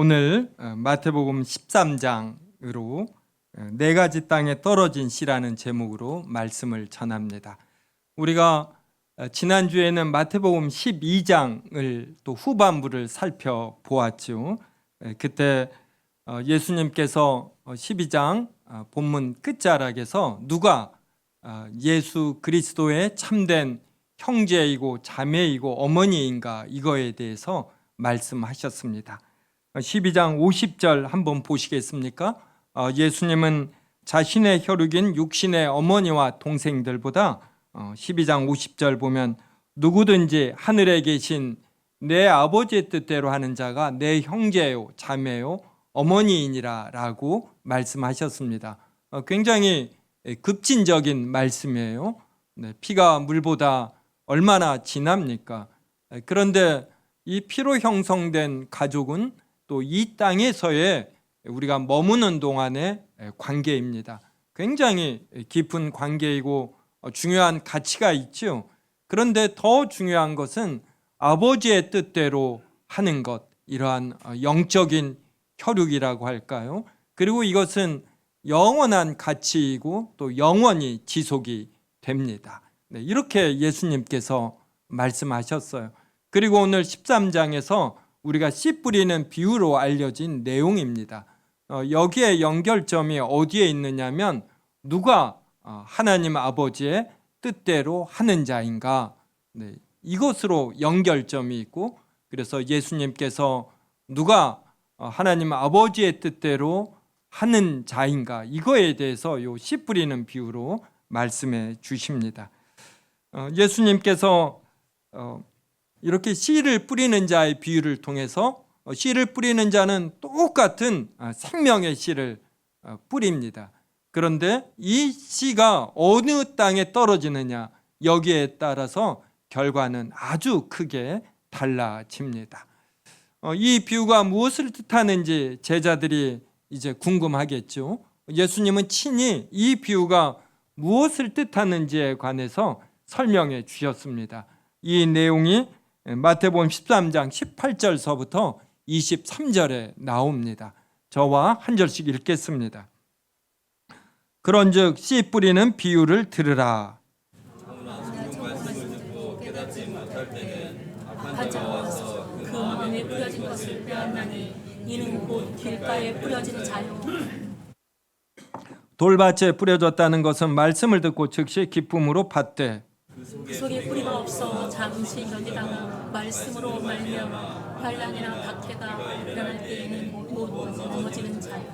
오늘 마태복음 13장으로 네 가지 땅에 떨어진 씨라는 제목으로 말씀을 전합니다. 우리가 지난주에는 마태복음 12장을 또 후반부를 살펴보았죠. 그때 예수님께서 12장 본문 끝자락에서 누가 예수 그리스도의 참된 형제이고 자매이고 어머니인가 이거에 대해서 말씀하셨습니다. 12장 50절 한번 보시겠습니까? 예수님은 자신의 혈육인 육신의 어머니와 동생들보다 12장 50절 보면 누구든지 하늘에 계신 내 아버지의 뜻대로 하는 자가 내 형제요 자매요 어머니이니라 라고 말씀하셨습니다. 굉장히 급진적인 말씀이에요. 피가 물보다 얼마나 진합니까? 그런데 이 피로 형성된 가족은 또 이 땅에서의 우리가 머무는 동안의 관계입니다. 굉장히 깊은 관계이고 중요한 가치가 있죠. 그런데 더 중요한 것은 아버지의 뜻대로 하는 것, 이러한 영적인 혈육이라고 할까요? 그리고 이것은 영원한 가치이고 또 영원히 지속이 됩니다. 이렇게 예수님께서 말씀하셨어요. 그리고 오늘 13장에서 우리가 씨 뿌리는 비유로 알려진 내용입니다. 여기에 연결점이 어디에 있느냐면 누가 하나님 아버지의 뜻대로 하는 자인가, 이것으로 연결점이 있고, 그래서 예수님께서 누가 하나님 아버지의 뜻대로 하는 자인가 이거에 대해서 요 씨 뿌리는 비유로 말씀해 주십니다. 예수님께서 이렇게 씨를 뿌리는 자의 비유를 통해서 씨를 뿌리는 자는 똑같은 생명의 씨를 뿌립니다. 그런데 이 씨가 어느 땅에 떨어지느냐 여기에 따라서 결과는 아주 크게 달라집니다. 이 비유가 무엇을 뜻하는지 제자들이 이제 궁금하겠죠. 예수님은 친히 이 비유가 무엇을 뜻하는지에 관해서 설명해 주셨습니다. 이 내용이 마태복음 13장 18절서부터 23절에 나옵니다. 저와 한 절씩 읽겠습니다. 그런즉 씨 뿌리는 비유를 들으라. 그 마음에 뿌려진 것을 빼앗나니 이는 곧 길가에 뿌려진 자요. 돌밭에 뿌려졌다는 것은 말씀을 듣고 즉시 기쁨으로 받되 그 속에 뿌리가 없어 잠시 여기다가 말씀으로 말미암아 환난이나 박해가 일어날 때에는 못 넘어지는 자요.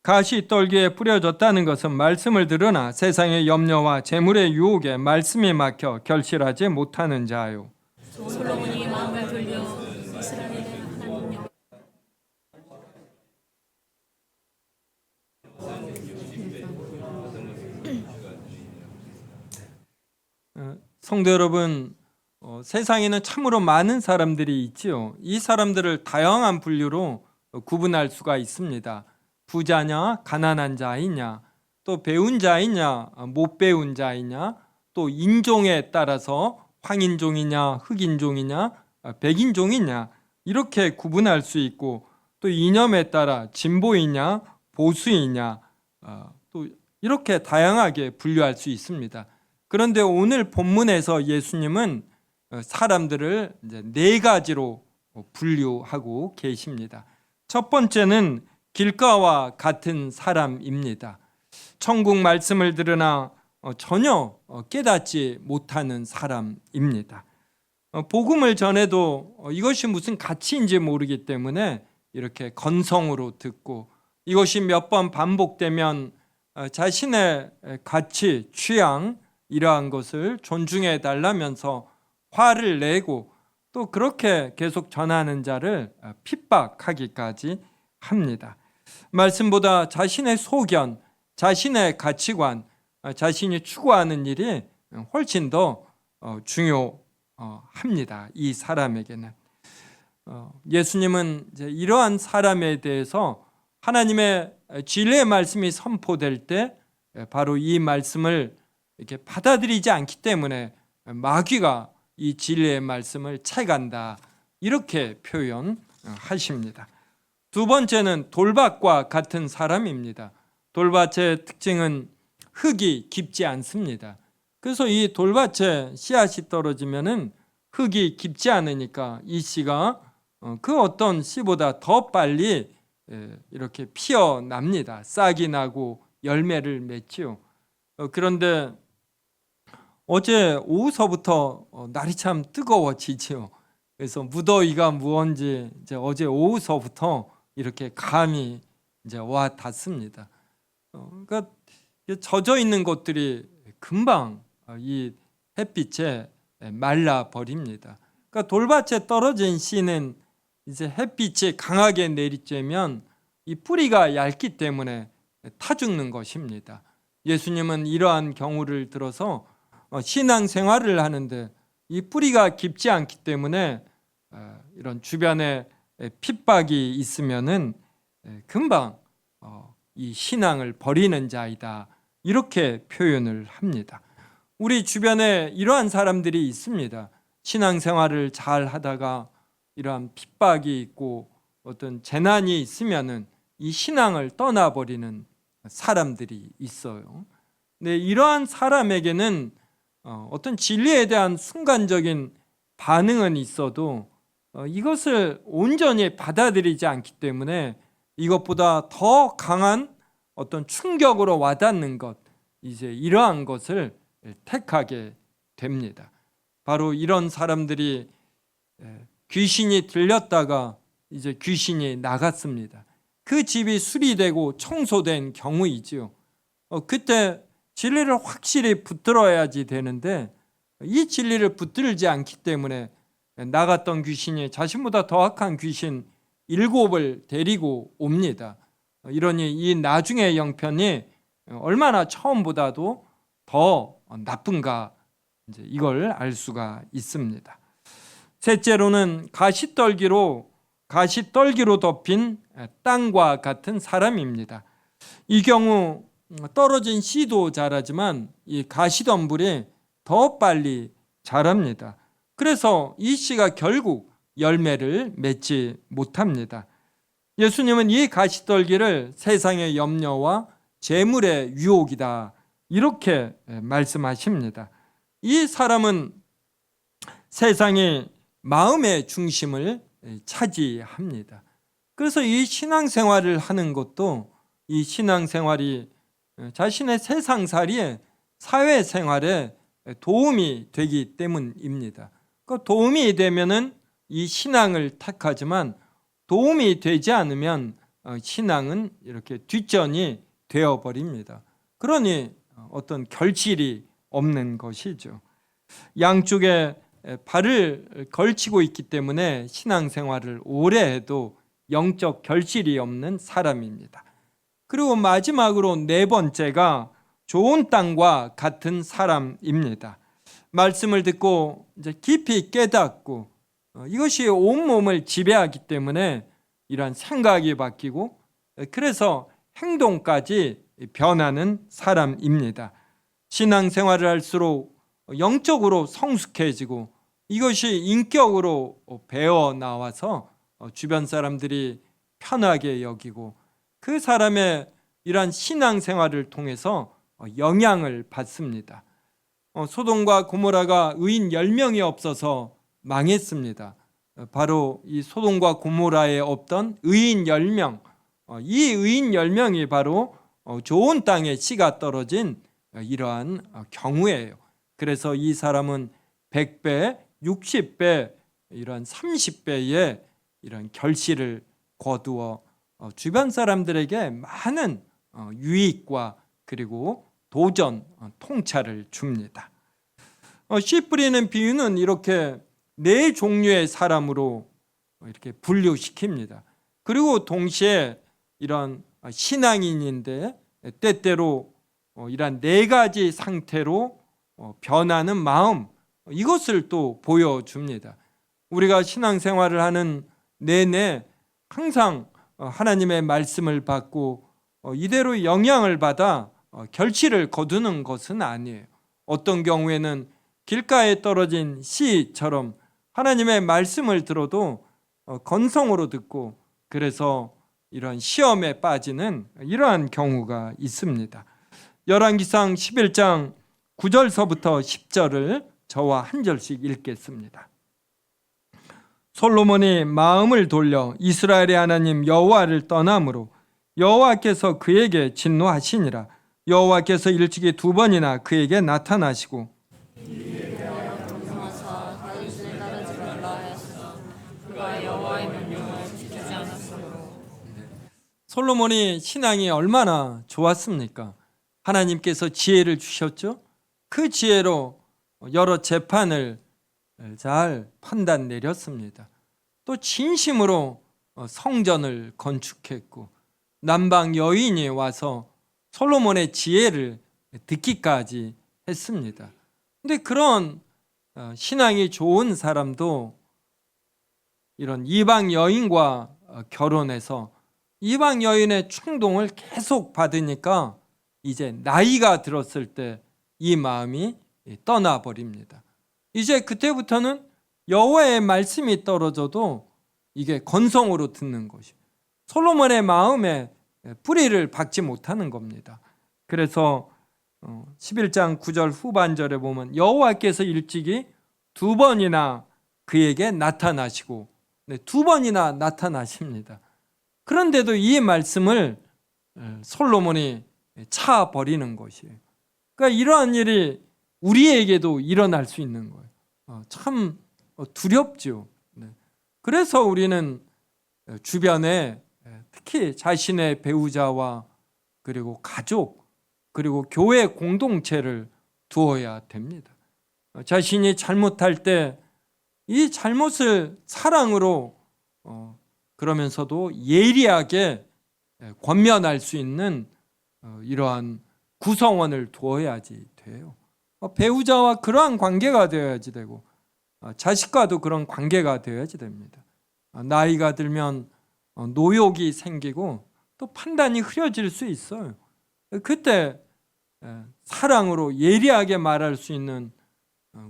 가시 떨기에 뿌려졌다는 것은 말씀을 들으나 세상의 염려와 재물의 유혹에 말씀이 막혀 결실하지 못하는 자요. 솔로몬이 마음을 돌려 이스라엘의 하나님 여호와 성도 여러분, 세상에는 참으로 많은 사람들이 있지요. 이 사람들을 다양한 분류로 구분할 수가 있습니다. 부자냐, 가난한 자이냐, 또 배운 자이냐, 못 배운 자이냐, 또 인종에 따라서 황인종이냐, 흑인종이냐, 백인종이냐 이렇게 구분할 수 있고, 또 이념에 따라 진보이냐, 보수이냐, 또 이렇게 다양하게 분류할 수 있습니다. 그런데 오늘 본문에서 예수님은 사람들을 이제 네 가지로 분류하고 계십니다. 첫 번째는 길가와 같은 사람입니다. 천국 말씀을 들으나 전혀 깨닫지 못하는 사람입니다. 복음을 전해도 이것이 무슨 가치인지 모르기 때문에 이렇게 건성으로 듣고, 이것이 몇 번 반복되면 자신의 가치, 취향 이러한 것을 존중해 달라면서 화를 내고, 또 그렇게 계속 전하는 자를 핍박하기까지 합니다. 말씀보다 자신의 소견, 자신의 가치관, 자신이 추구하는 일이 훨씬 더 중요합니다. 이 사람에게는. 예수님은 이제 이러한 사람에 대해서 하나님의 진리의 말씀이 선포될 때 바로 이 말씀을 이렇게 받아들이지 않기 때문에 마귀가 이 진리의 말씀을 채간다 이렇게 표현하십니다. 두 번째는 돌밭과 같은 사람입니다. 돌밭의 특징은 흙이 깊지 않습니다. 그래서 이 돌밭에 씨앗이 떨어지면은 흙이 깊지 않으니까 이 씨가 그 어떤 씨보다 더 빨리 이렇게 피어납니다. 싹이 나고 열매를 맺지요. 그런데 어제 오후서부터 날이 참 뜨거워지지요. 그래서 무더위가 무언지 이제 어제 오후서부터 이렇게 감이 이제 와 닿습니다. 그러니까 젖어 있는 것들이 금방 이 햇빛에 말라 버립니다. 그러니까 돌밭에 떨어진 씨는 이제 햇빛이 강하게 내리쬐면 이 뿌리가 얇기 때문에 타 죽는 것입니다. 예수님은 이러한 경우를 들어서 신앙생활을 하는데 이 뿌리가 깊지 않기 때문에 이런 주변에 핍박이 있으면은 금방 이 신앙을 버리는 자이다, 이렇게 표현을 합니다. 우리 주변에 이러한 사람들이 있습니다. 신앙생활을 잘 하다가 이러한 핍박이 있고 어떤 재난이 있으면은 이 신앙을 떠나버리는 사람들이 있어요. 근데 이러한 사람에게는 어떤 진리에 대한 순간적인 반응은 있어도 이것을 온전히 받아들이지 않기 때문에 이것보다 더 강한 어떤 충격으로 와닿는 것, 이제 이러한 것을 택하게 됩니다. 바로 이런 사람들이 귀신이 들렸다가 이제 귀신이 나갔습니다. 그 집이 수리되고 청소된 경우이지요. 그때 진리를 확실히 붙들어야지 되는데 이 진리를 붙들지 않기 때문에 나갔던 귀신이 자신보다 더 악한 귀신 7을 데리고 옵니다. 이러니 이 나중의 형편이 얼마나 처음보다도 더 나쁜가, 이걸 알 수가 있습니다. 셋째로는 가시떨기로 덮인 땅과 같은 사람입니다. 이 경우 떨어진 씨도 자라지만 이 가시덤불이 더 빨리 자랍니다. 그래서 이 씨가 결국 열매를 맺지 못합니다. 예수님은 이 가시떨기를 세상의 염려와 재물의 유혹이다, 이렇게 말씀하십니다. 이 사람은 세상의 마음의 중심을 차지합니다. 그래서 이 신앙생활을 하는 것도 이 신앙생활이 자신의 세상살이에 사회생활에 도움이 되기 때문입니다. 그 도움이 되면은 이 신앙을 택하지만 도움이 되지 않으면 신앙은 이렇게 뒷전이 되어버립니다. 그러니 어떤 결실이 없는 것이죠. 양쪽에 발을 걸치고 있기 때문에 신앙생활을 오래 해도 영적 결실이 없는 사람입니다. 그리고 마지막으로 네 번째가 좋은 땅과 같은 사람입니다. 말씀을 듣고 이제 깊이 깨닫고 이것이 온몸을 지배하기 때문에 이러한 생각이 바뀌고 그래서 행동까지 변하는 사람입니다. 신앙생활을 할수록 영적으로 성숙해지고 이것이 인격으로 배어 나와서 주변 사람들이 편하게 여기고 그 사람의 이러한 신앙생활을 통해서 영향을 받습니다. 소돔과 고모라가 의인 10명이 없어서 망했습니다. 바로 이 소돔과 고모라에 없던 의인 10명, 이 의인 10명이 바로 좋은 땅에 씨가 떨어진 이러한 경우예요. 그래서 이 사람은 100배, 60배, 이런 30배의 이런 결실을 거두어 주변 사람들에게 많은 유익과 그리고 도전, 통찰을 줍니다. 씨 뿌리는 비유는 이렇게 네 종류의 사람으로 이렇게 분류시킵니다. 그리고 동시에 이런 신앙인인데 때때로 이런 네 가지 상태로 변하는 마음, 이것을 또 보여줍니다. 우리가 신앙생활을 하는 내내 항상 하나님의 말씀을 받고 이대로 영향을 받아 결실을 거두는 것은 아니에요. 어떤 경우에는 길가에 떨어진 씨처럼 하나님의 말씀을 들어도 건성으로 듣고 그래서 이런 시험에 빠지는 이러한 경우가 있습니다. 열왕기상 11장 9절서부터 10절을 저와 한 절씩 읽겠습니다. 솔로몬이 마음을 돌려 이스라엘의 하나님 여호와를 떠남으로 여호와께서 그에게 진노하시니라. 여호와께서 일찍이 2번이나 그에게 나타나시고 솔로몬이 신앙이 얼마나 좋았습니까? 하나님께서 지혜를 주셨죠. 그 지혜로 여러 재판을 잘 판단 내렸습니다. 또 진심으로 성전을 건축했고 남방 여인이 와서 솔로몬의 지혜를 듣기까지 했습니다. 근데 그런 신앙이 좋은 사람도 이런 이방 여인과 결혼해서 이방 여인의 충동을 계속 받으니까 이제 나이가 들었을 때 이 마음이 떠나버립니다. 이제 그때부터는 여호와의 말씀이 떨어져도 이게 건성으로 듣는 것이 솔로몬의 마음에 뿌리를 박지 못하는 겁니다. 그래서 11장 9절 후반절에 보면 여호와께서 일찍이 2번이나 그에게 나타나시고 2번이나 나타나십니다. 그런데도 이 말씀을 솔로몬이 차버리는 것이에요. 그러니까 이러한 일이 우리에게도 일어날 수 있는 거예요. 참 두렵죠. 그래서 우리는 주변에 특히 자신의 배우자와 그리고 가족 그리고 교회 공동체를 두어야 됩니다. 자신이 잘못할 때 이 잘못을 사랑으로 그러면서도 예리하게 권면할 수 있는 이러한 구성원을 두어야지 돼요. 배우자와 그러한 관계가 되어야지 되고 자식과도 그런 관계가 되어야지 됩니다. 나이가 들면 노욕이 생기고 또 판단이 흐려질 수 있어요. 그때 사랑으로 예리하게 말할 수 있는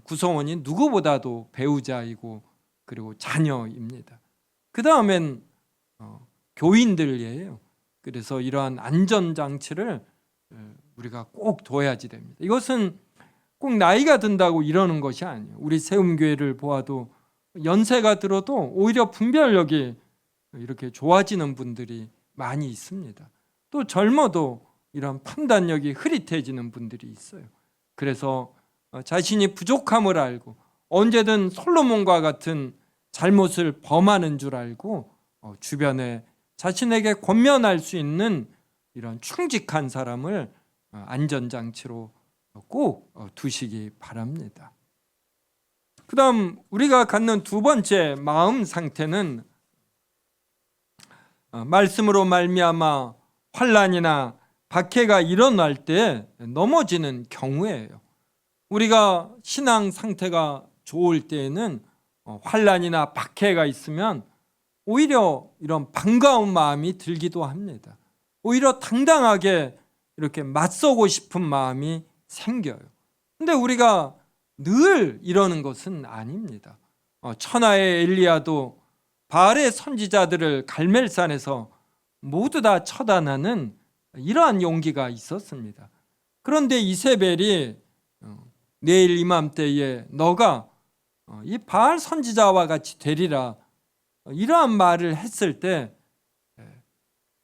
구성원이 누구보다도 배우자이고 그리고 자녀입니다. 그 다음엔 교인들이에요. 그래서 이러한 안전장치를 우리가 꼭 둬야지 됩니다. 이것은 꼭 나이가 든다고 이러는 것이 아니에요. 우리 세움교회를 보아도 연세가 들어도 오히려 분별력이 이렇게 좋아지는 분들이 많이 있습니다. 또 젊어도 이런 판단력이 흐릿해지는 분들이 있어요. 그래서 자신이 부족함을 알고 언제든 솔로몬과 같은 잘못을 범하는 줄 알고 주변에 자신에게 권면할 수 있는 이런 충직한 사람을 안전장치로 꼭 두시기 바랍니다. 그 다음 우리가 갖는 두 번째 마음 상태는 말씀으로 말미암아 환난이나 박해가 일어날 때 넘어지는 경우예요. 우리가 신앙 상태가 좋을 때에는 환난이나 박해가 있으면 오히려 이런 반가운 마음이 들기도 합니다. 오히려 당당하게 이렇게 맞서고 싶은 마음이 생겨요. 근데 우리가 늘 이러는 것은 아닙니다. 천하의 엘리야도 바알의 선지자들을 갈멜산에서 모두 다 처단하는 이러한 용기가 있었습니다. 그런데 이세벨이 내일 이맘때에 너가 이 바알 선지자와 같이 되리라 이러한 말을 했을 때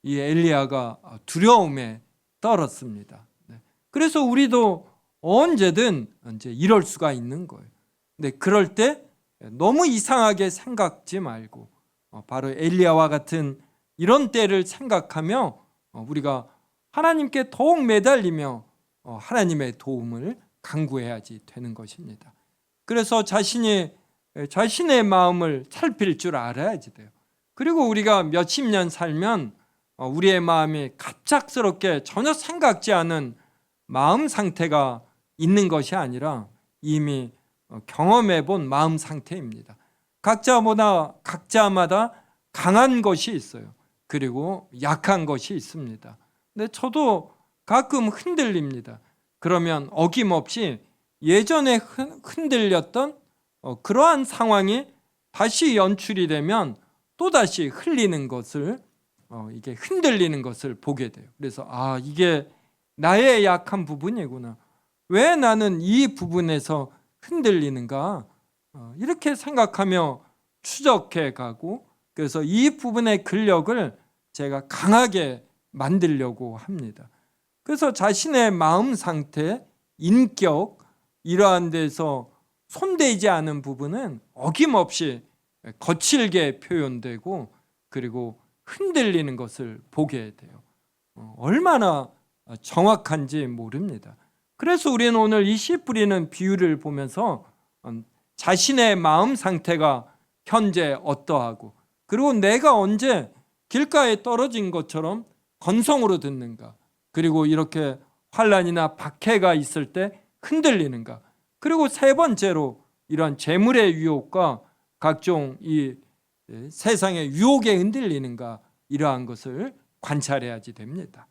이 엘리야가 두려움에 떨었습니다. 그래서 우리도 언제든 이제 이럴 수가 있는 거예요. 근데 그럴 때 너무 이상하게 생각지 말고 바로 엘리야와 같은 이런 때를 생각하며 우리가 하나님께 더욱 매달리며 하나님의 도움을 간구해야지 되는 것입니다. 그래서 자신의 마음을 살필 줄 알아야지 돼요. 그리고 우리가 몇십 년 살면 우리의 마음이 갑작스럽게 전혀 생각지 않은 마음 상태가 있는 것이 아니라 이미 경험해 본 마음 상태입니다. 각자마다 강한 것이 있어요. 그리고 약한 것이 있습니다. 근데 저도 가끔 흔들립니다. 그러면 어김없이 예전에 흔들렸던 그러한 상황이 다시 연출이 되면 또다시 흘리는 것을 이게 흔들리는 것을 보게 돼요. 그래서 이게 나의 약한 부분이구나. 왜 나는 이 부분에서 흔들리는가? 이렇게 생각하며 추적해 가고, 그래서 이 부분의 근력을 제가 강하게 만들려고 합니다. 그래서 자신의 마음 상태, 인격, 이러한 데서 손대지 않은 부분은 어김없이 거칠게 표현되고, 그리고 흔들리는 것을 보게 돼요. 얼마나 정확한지 모릅니다. 그래서 우리는 오늘 이 씨 뿌리는 비유를 보면서 자신의 마음 상태가 현재 어떠하고, 그리고 내가 언제 길가에 떨어진 것처럼 건성으로 듣는가, 그리고 이렇게 환난이나 박해가 있을 때 흔들리는가, 그리고 세 번째로 이러한 재물의 유혹과 각종 이 세상의 유혹에 흔들리는가, 이러한 것을 관찰해야지 됩니다.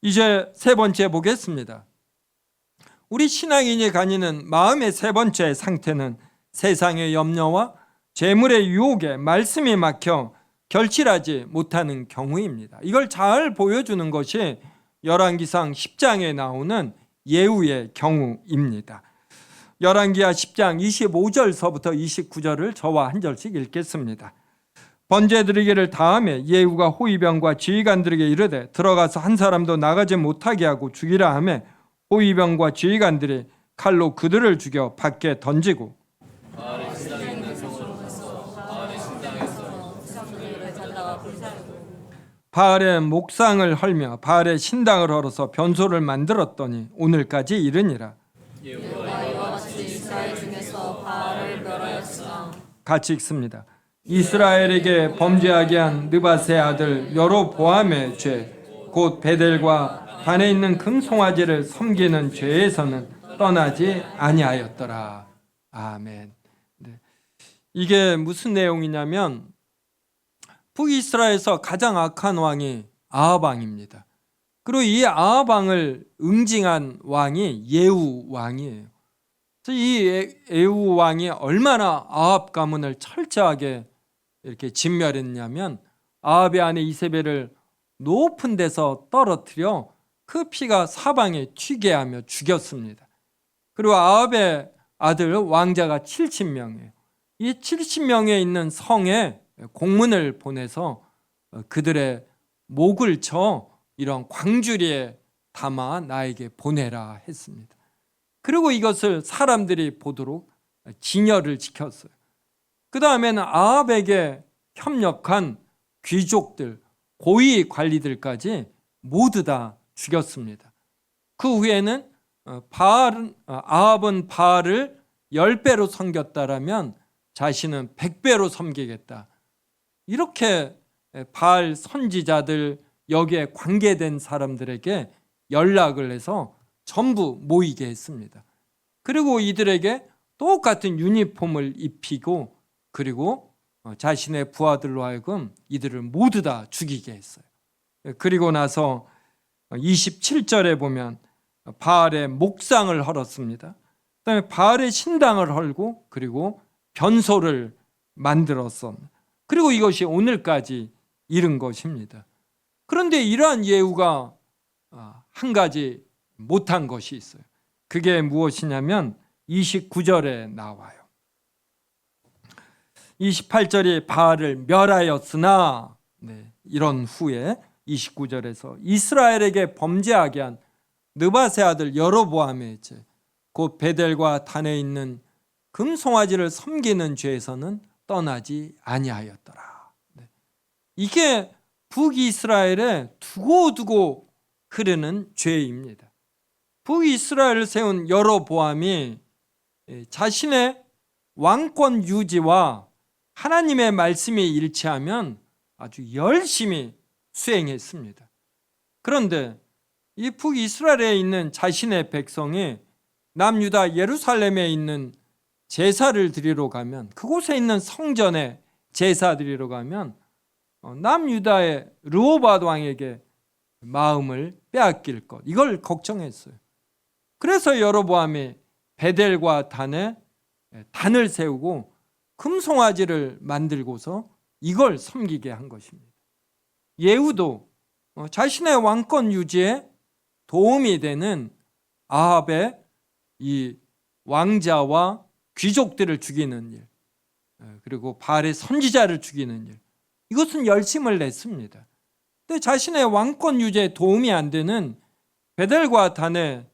이제 세 번째 보겠습니다. 우리 신앙인이 가지는 마음의 세 번째 상태는 세상의 염려와 재물의 유혹에 말씀이 막혀 결실하지 못하는 경우입니다. 이걸 잘 보여주는 것이 열왕기상 10장에 나오는 예후의 경우입니다. 열왕기하 10장 25절서부터 29절을 저와 한 절씩 읽겠습니다. 번제 드리기를 다음에 예후가 호위병과 지휘관들에게 이르되 들어가서 한 사람도 나가지 못하게 하고 죽이라 하매 호위병과 지휘관들이 칼로 그들을 죽여 밖에 던지고 바알의 목상을 헐며 바알의 신당을 헐어서 변소를 만들었더니 오늘까지 이르니라. 같이 읽습니다. 이스라엘에게 범죄하게 한 느밧의 아들 여로보암의 죄, 곧 베델과 단에 있는 금송아지를 섬기는 죄에서는 떠나지 아니하였더라. 아멘. 네. 이게 무슨 내용이냐면 북이스라엘에서 가장 악한 왕이 아합 왕입니다. 그리고 이 아합 왕을 응징한 왕이 예후 왕이에요. 이 예후 왕이 얼마나 아합 가문을 철저하게 이렇게 진멸했냐면 아합의 아내 이세벨을 높은 데서 떨어뜨려 그 피가 사방에 튀게 하며 죽였습니다. 그리고 아합의 아들 왕자가 70명이에요. 이 70명에 있는 성에 공문을 보내서 그들의 목을 쳐 이런 광주리에 담아 나에게 보내라 했습니다. 그리고 이것을 사람들이 보도록 진열을 지켰어요. 그 다음에는 아합에게 협력한 귀족들, 고위 관리들까지 모두 다 죽였습니다. 그 후에는 아합은 바알을 10배로 섬겼다라면 자신은 100배로 섬기겠다. 이렇게 바알 선지자들, 여기에 관계된 사람들에게 연락을 해서 전부 모이게 했습니다. 그리고 이들에게 똑같은 유니폼을 입히고, 그리고 자신의 부하들로 하여금 이들을 모두 다 죽이게 했어요. 그리고 나서 27절에 보면 바알의 목상을 헐었습니다. 그다음에 바알의 신당을 헐고, 그리고 변소를 만들었습니다. 그리고 이것이 오늘까지 이른 것입니다. 그런데 이러한 예후가 한 가지 못한 것이 있어요. 그게 무엇이냐면 29절에 나와요. 28절이 바알을 멸하였으나, 이런 후에 29절에서 이스라엘에게 범죄하게 한 느밧의 아들 여로보암의 죄, 곧 베델과 단에 있는 금송아지를 섬기는 죄에서는 떠나지 아니하였더라. 이게 북이스라엘에 두고두고 흐르는 죄입니다. 북이스라엘을 세운 여로보암이 자신의 왕권 유지와 하나님의 말씀이 일치하면 아주 열심히 수행했습니다. 그런데 이 북이스라엘에 있는 자신의 백성이 남유다 예루살렘에 있는 제사를 드리러 가면, 그곳에 있는 성전에 제사 드리러 가면 남유다의 르호보암 왕에게 마음을 빼앗길 것, 이걸 걱정했어요. 그래서 여로보암이 베델과 단에 단을 세우고 금송아지를 만들고서 이걸 섬기게 한 것입니다. 예후도 자신의 왕권 유지에 도움이 되는 아합의 이 왕자와 귀족들을 죽이는 일, 그리고 바알의 선지자를 죽이는 일, 이것은 열심을 냈습니다. 근데 자신의 왕권 유지에 도움이 안 되는 베델과 단에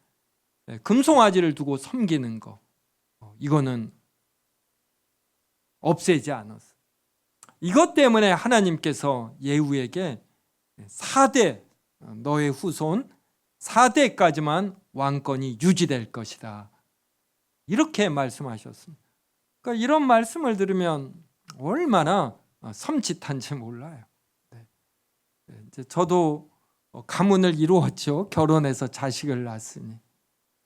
금송아지를 두고 섬기는 거, 이거는 없애지 않았어요. 이것 때문에 하나님께서 예후에게 4대, 너의 후손 4대까지만 왕권이 유지될 것이다, 이렇게 말씀하셨습니다. 그러니까 이런 말씀을 들으면 얼마나 섬찟한지 몰라요. 이제 저도 가문을 이루었죠. 결혼해서 자식을 낳았으니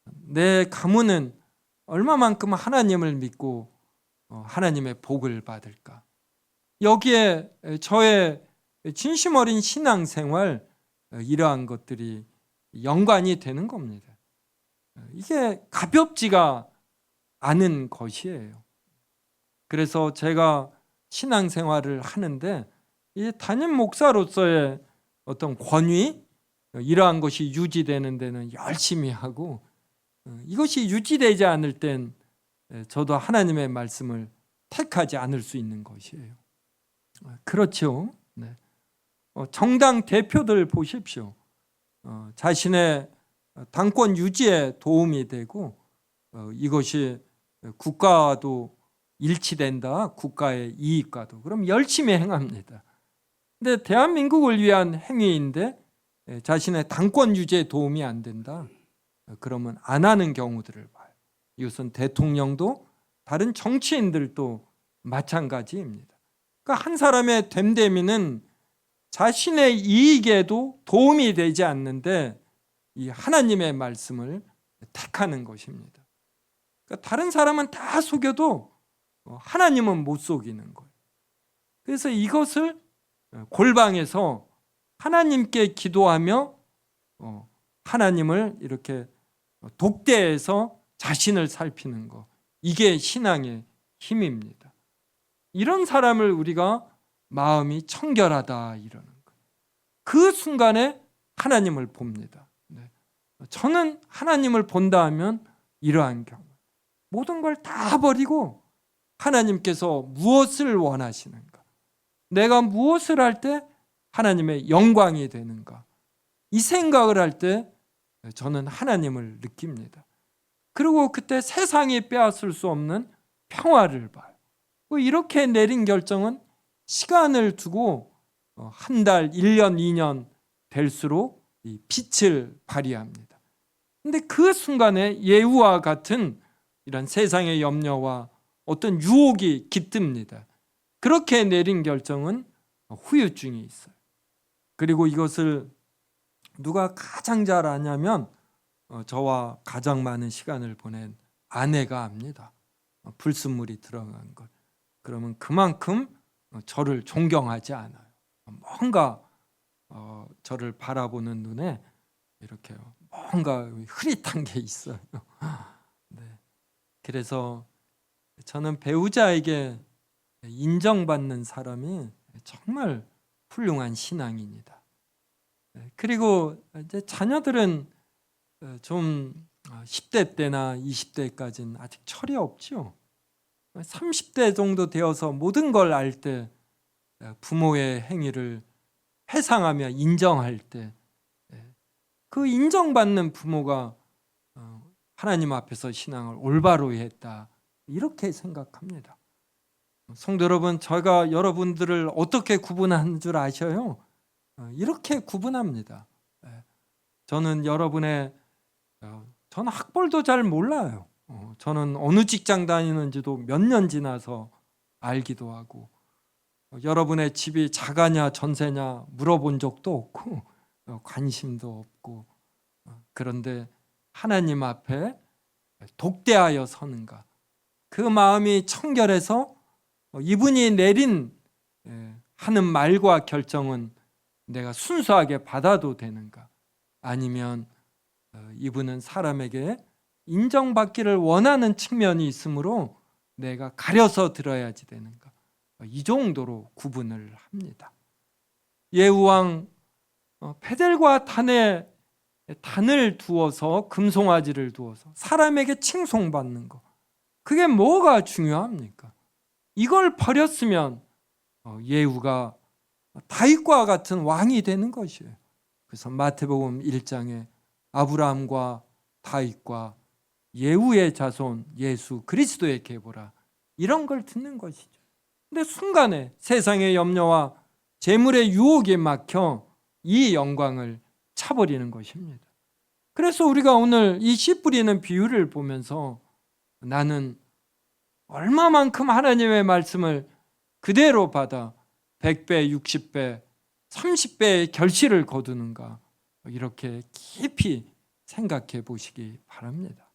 내 가문은 얼마만큼 하나님을 믿고 하나님의 복을 받을까. 여기에 저의 진심 어린 신앙생활, 이러한 것들이 연관이 되는 겁니다. 이게 가볍지가 않은 것이에요. 그래서 제가 신앙생활을 하는데 이 담임 목사로서의 어떤 권위, 이러한 것이 유지되는 데는 열심히 하고, 이것이 유지되지 않을 땐 저도 하나님의 말씀을 택하지 않을 수 있는 것이에요. 그렇죠. 네. 정당 대표들 보십시오. 자신의 당권 유지에 도움이 되고, 이것이 국가와도 일치된다, 국가의 이익과도, 그럼 열심히 행합니다. 근데 대한민국을 위한 행위인데 자신의 당권 유지에 도움이 안 된다, 그러면 안 하는 경우들을 봐요. 이것은 대통령도 다른 정치인들도 마찬가지입니다. 그러니까 한 사람의 됨됨이는 자신의 이익에도 도움이 되지 않는데 이 하나님의 말씀을 택하는 것입니다. 그러니까 다른 사람은 다 속여도 하나님은 못 속이는 거예요. 그래서 이것을 골방에서 하나님께 기도하며 하나님을 이렇게 독대해서 자신을 살피는 것, 이게 신앙의 힘입니다. 이런 사람을 우리가 마음이 청결하다 이러는 거예요. 그 순간에 하나님을 봅니다. 저는 하나님을 본다 하면 이러한 경우, 모든 걸 다 버리고 하나님께서 무엇을 원하시는가, 내가 무엇을 할 때 하나님의 영광이 되는가, 이 생각을 할 때 저는 하나님을 느낍니다. 그리고 그때 세상이 빼앗을 수 없는 평화를 봐요. 이렇게 내린 결정은 시간을 두고 한 달, 1년, 2년 될수록 이 빛을 발휘합니다. 근데 그 순간에 예후와 같은 이런 세상의 염려와 어떤 유혹이 깃듭니다. 그렇게 내린 결정은 후유증이 있어요. 그리고 이것을 누가 가장 잘 아냐면 저와 가장 많은 시간을 보낸 아내가 압니다. 불순물이 들어간 것. 그러면 그만큼 저를 존경하지 않아요. 뭔가 저를 바라보는 눈에 이렇게 뭔가 흐릿한 게 있어요. 네. 그래서 저는 배우자에게 인정받는 사람이 정말 훌륭한 신앙인이다. 그리고 이제 자녀들은 좀 10대 때나 20대까지는 아직 철이 없죠. 30대 정도 되어서 모든 걸 알 때, 부모의 행위를 회상하며 인정할 때, 그 인정받는 부모가 하나님 앞에서 신앙을 올바로 했다, 이렇게 생각합니다. 성도 여러분, 제가 여러분들을 어떻게 구분하는 줄 아셔요? 이렇게 구분합니다. 저는 저는 학벌도 잘 몰라요. 저는 어느 직장 다니는지도 몇 년 지나서 알기도 하고, 여러분의 집이 자가냐 전세냐 물어본 적도 없고 관심도 없고, 그런데 하나님 앞에 독대하여 서는가, 그 마음이 청결해서 이분이 내린 하는 말과 결정은 내가 순수하게 받아도 되는가, 아니면 이분은 사람에게 인정받기를 원하는 측면이 있으므로 내가 가려서 들어야지 되는가, 이 정도로 구분을 합니다. 예후왕 페델과 단을 두어서 금송아지를 두어서 사람에게 칭송받는 거, 그게 뭐가 중요합니까? 이걸 버렸으면 예후가 다윗과 같은 왕이 되는 것이에요. 그래서 마태복음 1장에 아브라함과 다윗과 예후의 자손 예수 그리스도의 계보라, 이런 걸 듣는 것이죠. 근데 순간에 세상의 염려와 재물의 유혹에 막혀 이 영광을 차버리는 것입니다. 그래서 우리가 오늘 이 씨 뿌리는 비유를 보면서 나는 얼마만큼 하나님의 말씀을 그대로 받아 100배, 60배, 30배의 결실을 거두는가, 이렇게 깊이 생각해 보시기 바랍니다.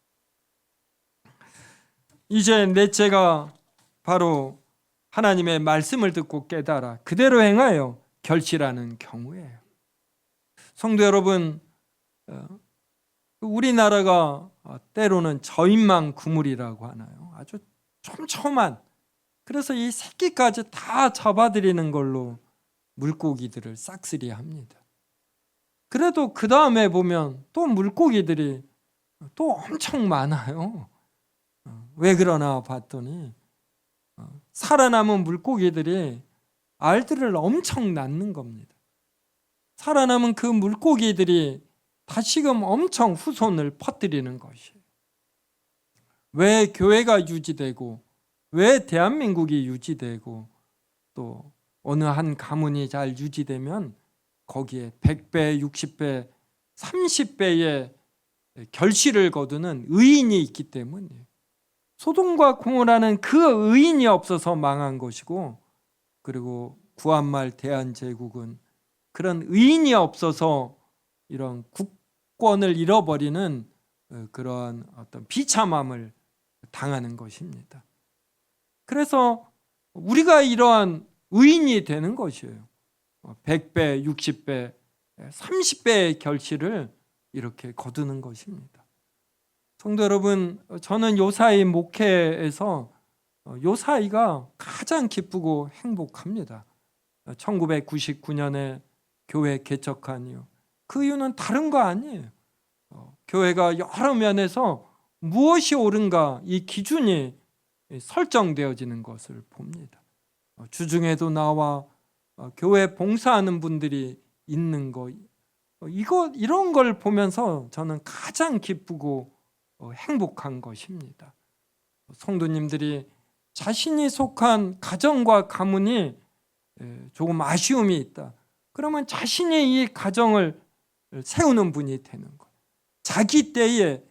이제 넷째가 바로 하나님의 말씀을 듣고 깨달아 그대로 행하여 결실하는 경우예요. 성도 여러분, 우리나라가 때로는 저인망 구물이라고 하나요? 아주 촘촘한, 그래서 이 새끼까지 다 잡아들이는 걸로 물고기들을 싹쓸이합니다. 그래도 그 다음에 보면 또 물고기들이 또 엄청 많아요. 왜 그러나 봤더니 살아남은 물고기들이 알들을 엄청 낳는 겁니다. 살아남은 그 물고기들이 다시금 엄청 후손을 퍼뜨리는 것이에요. 왜 교회가 유지되고, 왜 대한민국이 유지되고, 또 어느 한 가문이 잘 유지되면 거기에 100배, 60배, 30배의 결실을 거두는 의인이 있기 때문이에요. 소돔과 고모라는 그 의인이 없어서 망한 것이고, 그리고 구한말 대한제국은 그런 의인이 없어서 이런 국권을 잃어버리는 그러한 어떤 비참함을 당하는 것입니다. 그래서 우리가 이러한 의인이 되는 것이에요. 100배, 60배, 30배의 결실을 이렇게 거두는 것입니다. 성도 여러분, 저는 요사이 목회에서 요사이가 가장 기쁘고 행복합니다. 1999년에 교회 개척한 이유, 그 이유는 다른 거 아니에요. 교회가 여러 면에서 무엇이 옳은가, 이 기준이 설정되어지는 것을 봅니다. 주중에도 나와 교회 봉사하는 분들이 있는 거, 이런 걸 보면서 저는 가장 기쁘고 행복한 것입니다. 성도님들이 자신이 속한 가정과 가문이 조금 아쉬움이 있다, 그러면 자신이 이 가정을 세우는 분이 되는 거예요. 자기 때에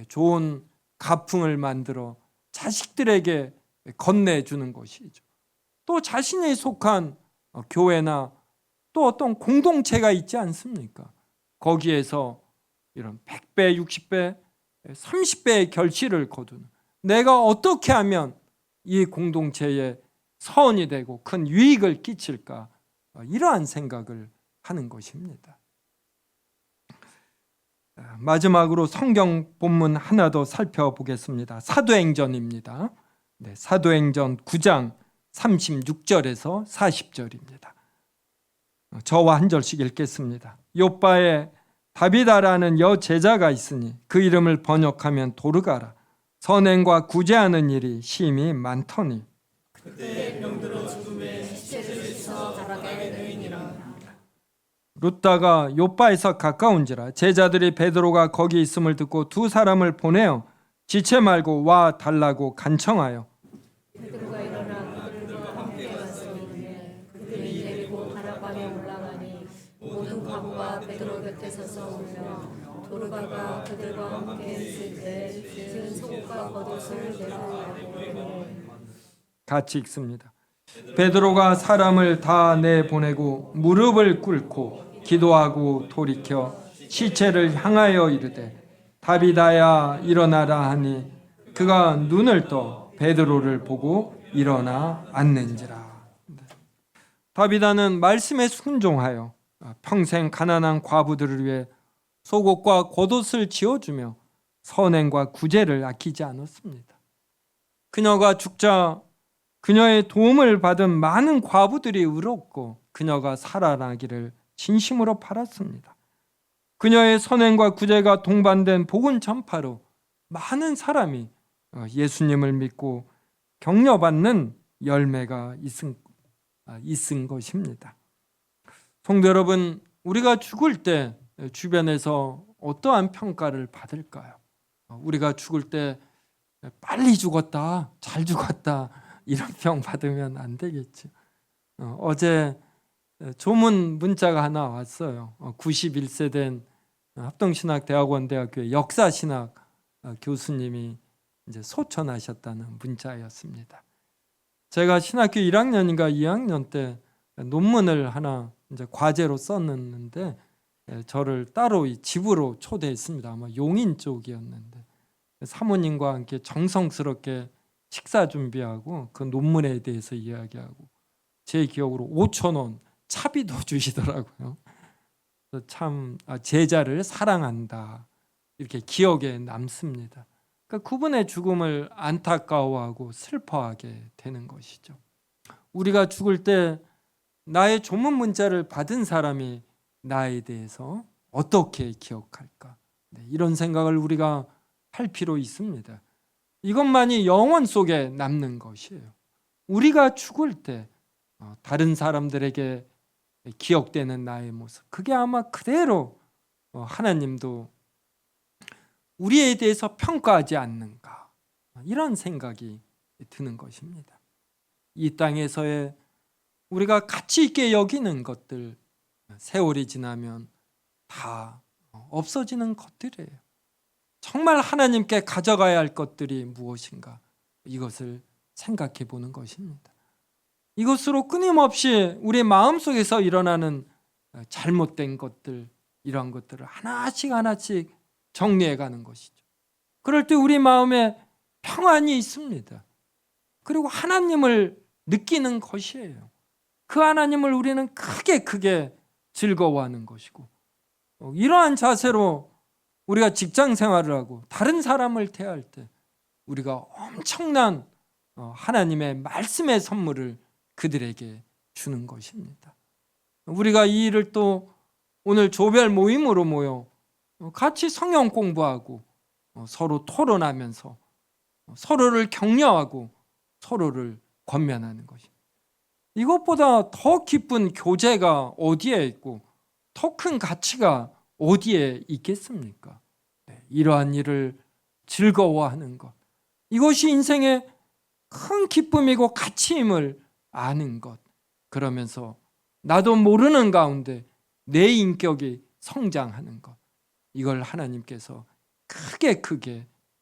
좋은 가풍을 만들어 자식들에게 건네주는 것이죠. 또 자신이 속한 교회나 또 어떤 공동체가 있지 않습니까? 거기에서 이런 100배, 60배, 30배의 결실을 거두는, 내가 어떻게 하면 이 공동체에 서원이 되고 큰 유익을 끼칠까, 이러한 생각을 하는 것입니다. 마지막으로 성경 본문 하나 더 살펴보겠습니다. 사도행전입니다. 사도행전 9장 36절에서 40절입니다. 저와 한 절씩 읽겠습니다. 요빠에 다비다라는 여제자가 있으니 그 이름을 번역하면 도르가라. 선행과 구제하는 일이 심히 많더니 그때 병들어 죽음에 시체를 씻어 가라게 되니라. 룻다가 요빠에서 가까운지라 제자들이 베드로가 거기 있음을 듣고 두 사람을 보내어 지체 말고 와 달라고 간청하여 베드로가 일어나 그들과 함께 갔으니 그들이 데리고 가라방에 올라가니 모든 과부가 베드로 곁에 서서 울며 도르가가 그들과 함께 있을 때 진 속옷과 겉옷을 내보내고 같이 읽습니다. 베드로가 사람을 다 내보내고 무릎을 꿇고 기도하고 돌이켜 시체를 향하여 이르되 다비다야 일어나라 하니 그가 눈을 떠 베드로를 보고 일어나 앉는지라. 다비다는 말씀에 순종하여 평생 가난한 과부들을 위해 속옷과 겉옷을 지어주며 선행과 구제를 아끼지 않았습니다. 그녀가 죽자 그녀의 도움을 받은 많은 과부들이 의롭고 그녀가 살아나기를 진심으로 바랐습니다. 그녀의 선행과 구제가 동반된 복음 전파로 많은 사람이 예수님을 믿고 격려받는 열매가 있은 것입니다. 성도 여러분, 우리가 죽을 때 주변에서 어떠한 평가를 받을까요? 우리가 죽을 때 빨리 죽었다, 잘 죽었다 이런 평 받으면 안 되겠죠. 어제 조문 문자가 하나 왔어요. 91세 된 합동신학대학원대학교의 역사신학 교수님이 이제 소천하셨다는 문자였습니다. 제가 신학교 1학년인가 2학년 때 논문을 하나 이제 과제로 썼는데 저를 따로 집으로 초대했습니다. 아마 용인 쪽이었는데 사모님과 함께 정성스럽게 식사 준비하고 그 논문에 대해서 이야기하고 제 기억으로 5,000원 차비도 주시더라고요. 참 제자를 사랑한다 이렇게 기억에 남습니다. 그러니까 그분의 죽음을 안타까워하고 슬퍼하게 되는 것이죠. 우리가 죽을 때 나의 조문 문자를 받은 사람이 나에 대해서 어떻게 기억할까? 이런 생각을 우리가 할 필요 있습니다. 이것만이 영혼 속에 남는 것이에요. 우리가 죽을 때 다른 사람들에게 기억되는 나의 모습, 그게 아마 그대로 하나님도 우리에 대해서 평가하지 않는가, 이런 생각이 드는 것입니다. 이 땅에서의 우리가 가치 있게 여기는 것들 세월이 지나면 다 없어지는 것들이에요. 정말 하나님께 가져가야 할 것들이 무엇인가, 이것을 생각해 보는 것입니다. 이것으로 끊임없이 우리 마음속에서 일어나는 잘못된 것들, 이러한 것들을 하나씩 하나씩 정리해 가는 것이죠. 그럴 때 우리 마음에 평안이 있습니다. 그리고 하나님을 느끼는 것이에요. 그 하나님을 우리는 크게 즐거워하는 것이고, 이러한 자세로 우리가 직장 생활을 하고 다른 사람을 대할 때 우리가 엄청난 하나님의 말씀의 선물을 그들에게 주는 것입니다. 우리가 이 일을 또 오늘 조별 모임으로 모여 같이 성경 공부하고 서로 토론하면서 서로를 격려하고 서로를 권면하는 것입니다. 이것보다 더 기쁜 교제가 어디에 있고 더 큰 가치가 어디에 있겠습니까? 이러한 일을 즐거워하는 것, 이것이 인생의 큰 기쁨이고 가치임을 아는 것, 그러면서 나도 모르는 가운데 내 인격이 성장하는 것, 이걸 하나님께서 크게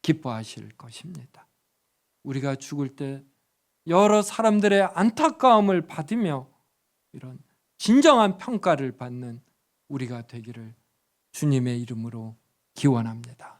기뻐하실 것입니다. 우리가 죽을 때 여러 사람들의 안타까움을 받으며 이런 진정한 평가를 받는 우리가 되기를 주님의 이름으로 기원합니다.